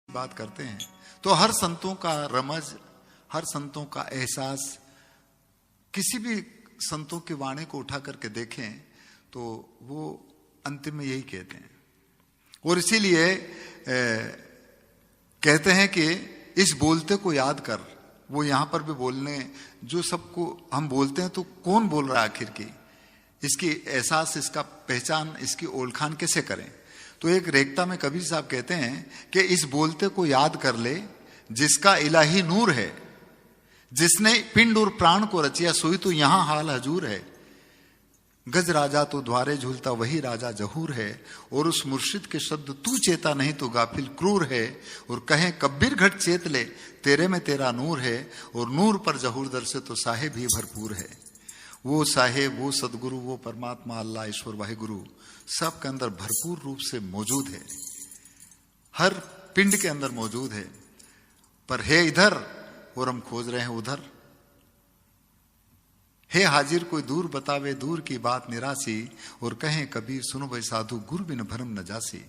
बात करते हैं तो हर संतों का रमज, हर संतों का एहसास, किसी भी संतों की वाणी को उठा करके देखें तो वो अंतिम में यही कहते हैं। और इसीलिए कहते हैं कि इस बोलते को याद कर। वो यहां पर भी बोलने, जो सबको हम बोलते हैं तो कौन बोल रहा है आखिर की, इसकी एहसास, इसका पहचान, इसकी ओळखान कैसे करें। तो एक रेखता में कबीर साहब कहते हैं कि इस बोलते को याद कर ले जिसका इलाही नूर है, जिसने पिंड और प्राण को रचिया सोई तो यहां हाल हजूर है। गज राजा तो द्वारे झूलता वही राजा जहूर है, और उस मुर्शिद के शब्द तू चेता नहीं तो गाफिल क्रूर है। और कहें कब्बीर घट चेत ले तेरे में तेरा नूर है, और नूर पर जहूर दर से तो साहेब ही भरपूर है। वो साहेब, वो सदगुरु, वो परमात्मा, अल्लाह, ईश्वर, वाहिगुरु सब के अंदर भरपूर रूप से मौजूद है, हर पिंड के अंदर मौजूद है। पर है इधर और हम खोज रहे हैं उधर। हे हाजिर कोई दूर बतावे दूर की बात निरासी, और कहें कबीर सुनो भाई साधु गुरु बिन भरम न जासी।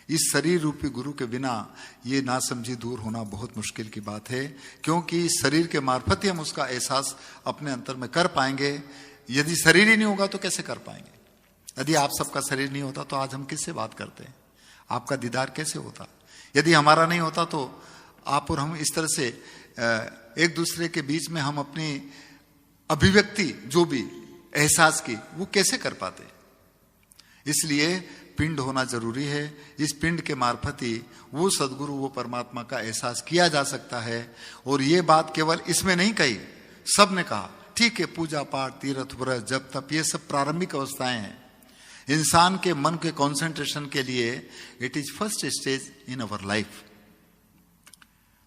इस शरीर रूपी गुरु के बिना ये नासमझी दूर होना बहुत मुश्किल की बात है, क्योंकि इस शरीर के मार्फत ही हम उसका एहसास अपने अंतर में कर पाएंगे। यदि शरीर ही नहीं होगा तो कैसे कर पाएंगे। यदि आप सबका शरीर नहीं होता तो आज हम किससे बात करते हैं, आपका दीदार कैसे होता। यदि हमारा नहीं होता तो आप और हम इस तरह से एक दूसरे के बीच में हम अपनी अभिव्यक्ति जो भी एहसास की वो कैसे कर पाते। इसलिए पिंड होना जरूरी है। इस पिंड के मार्फत ही वो सदगुरु, वो परमात्मा का एहसास किया जा सकता है। और ये बात केवल इसमें नहीं कही, सब ने कहा। ठीक है, पूजा पाठ, तीर्थ, व्रत, जप, तप, ये सब प्रारंभिक अवस्थाएं हैं इंसान के मन के कंसंट्रेशन के लिए। It is first stage in our life.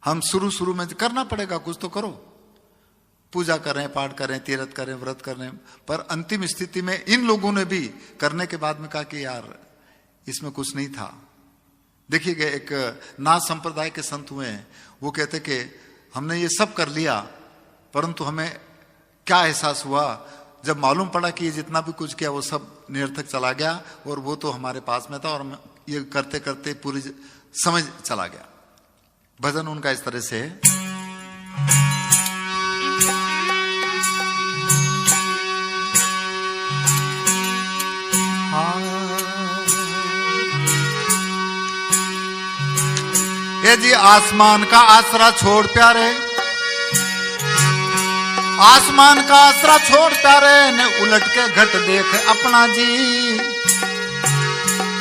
हम शुरू में करना पड़ेगा, कुछ तो करो, पूजा करें, पाठ करें, तीर्थ करें, व्रत करें। पर अंतिम स्थिति में इन लोगों ने भी करने के बाद में कहा कि यार इसमें कुछ नहीं था। देखिए एक नाथ संप्रदाय के संत हुए हैं, वो कहते कि हमने ये सब कर लिया, परंतु हमें क्या एहसास हुआ जब मालूम पड़ा कि ये जितना भी कुछ किया वो सब निरर्थक चला गया, और वो तो हमारे पास में था और हम ये करते करते पूरी समझ चला गया। भजन उनका इस तरह से है। ये जी आसमान का आसरा छोड़ प्यारे, आसमान का आसरा छोड़ प्यारे, ने उलट के घट देख अपना जी।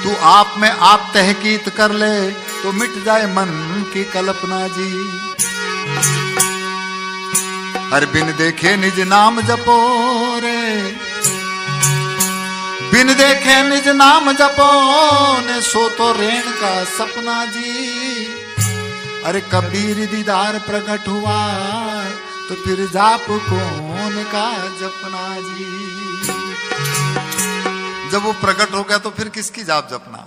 तू आप में आप तहकीक कर ले तो मिट जाए मन की कल्पना जी। हर बिन देखे निज नाम जपो रे, बिन देखे निज नाम जपो, ने सो तो रेण का सपना जी। अरे कबीर दीदार प्रकट हुआ तो फिर जाप कौन का जपना जी। जब वो प्रकट हो गया तो फिर किसकी जाप जपना।